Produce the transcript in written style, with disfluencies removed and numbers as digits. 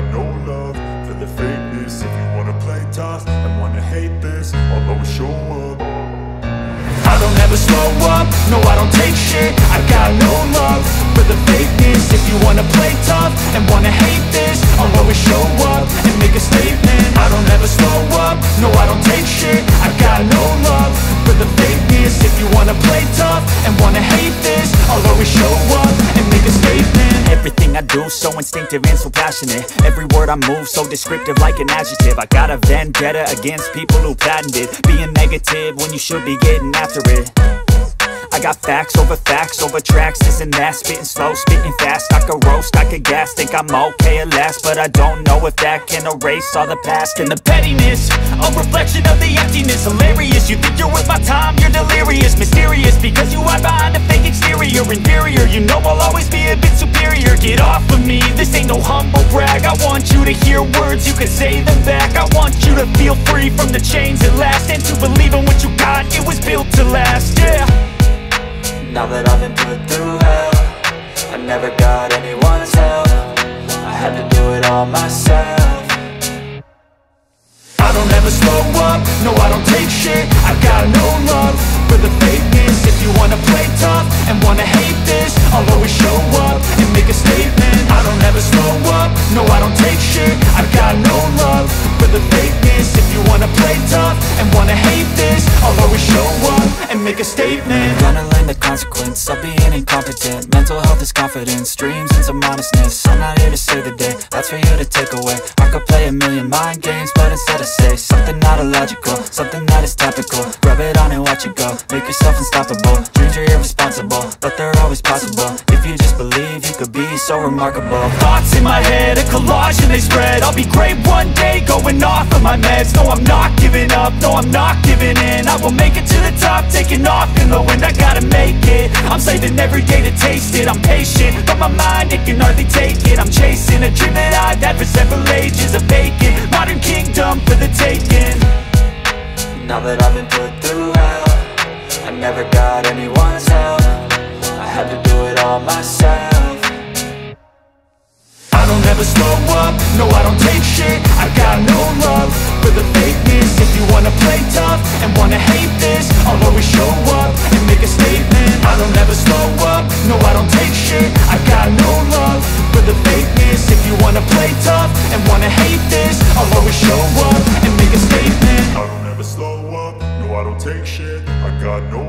got no love for the fakeness. If you wanna play tough and wanna hate this, I'll always show up. I don't ever slow up, no I don't take shit. I got no love for the fakeness. If you wanna play tough and wanna hate this, I'll always show up and make a statement. I don't ever slow up, no I don't take shit. I got no love for the fakeness. If you wanna play tough and wanna hate this, I'll always show up and make a statement. Everything I do so instinctive and so passionate. Every word I move so descriptive like an adjective. I got a vendetta against people who patented being negative when you should be getting after it. I got facts over tracks, this and that. Spitting slow, spitting fast, I could roast, I could gas. Think I'm okay at last, but I don't know if that can erase all the past. And the pettiness, a reflection of the emptiness. Hilarious, you think you're worth my time, you're delirious. Mysterious, because you hide behind a fake exterior. Inferior, you know I'll always be a bit superior. Get off of me, this ain't no humble brag. I want you to hear words, you can say them back. I want you to feel free from the chains at last, and to believe in what you got, it was built to last, yeah. Now that I've been put through hell, I never got anyone's help. I had to do it all myself. I don't ever slow up, no I don't take shit. I got no love for the fakeness. If you wanna play tough and wanna hate this, I'll always show up and make a statement. I don't ever slow up, no I don't take shit. I got no love for the fakeness. If you wanna play tough and wanna hate this, I'll always show up and make a statement. Gonna learn the consequence of being incompetent. Mental health is confidence, dreams and some honestness. I'm not here to save the day, that's for you to take away. I could play a million mind games, but instead I say something not illogical, something that is topical. Rub it on and watch it go, make yourself unstoppable. Dreams are irresponsible, but they're always possible. If you just believe, you could be so remarkable. Thoughts in my head, a collage and they spread. I'll be great one day, going off of my meds. No, I'm not giving up, no, I'm not giving in. I will make it to the top, taking off in the wind. I gotta make it, I'm saving every day to taste it. I'm patient, but my mind, it can hardly take it. I'm chasing a dream that I've had for several ages. A vacant, modern kingdom for the taking. Now that I've been put through hell, I never got anyone's help. I had to do it all myself. I don't ever slow up, no I don't take shit. I got no love for the fakeness. If you wanna play tough and wanna hate this, I'll always show up and make a statement. I don't ever slow up, no I don't take shit. I got no love for the fakeness. If you wanna play tough and wanna hate this, I'll always show up and make a statement. I don't ever slow up, no I don't take shit. I got no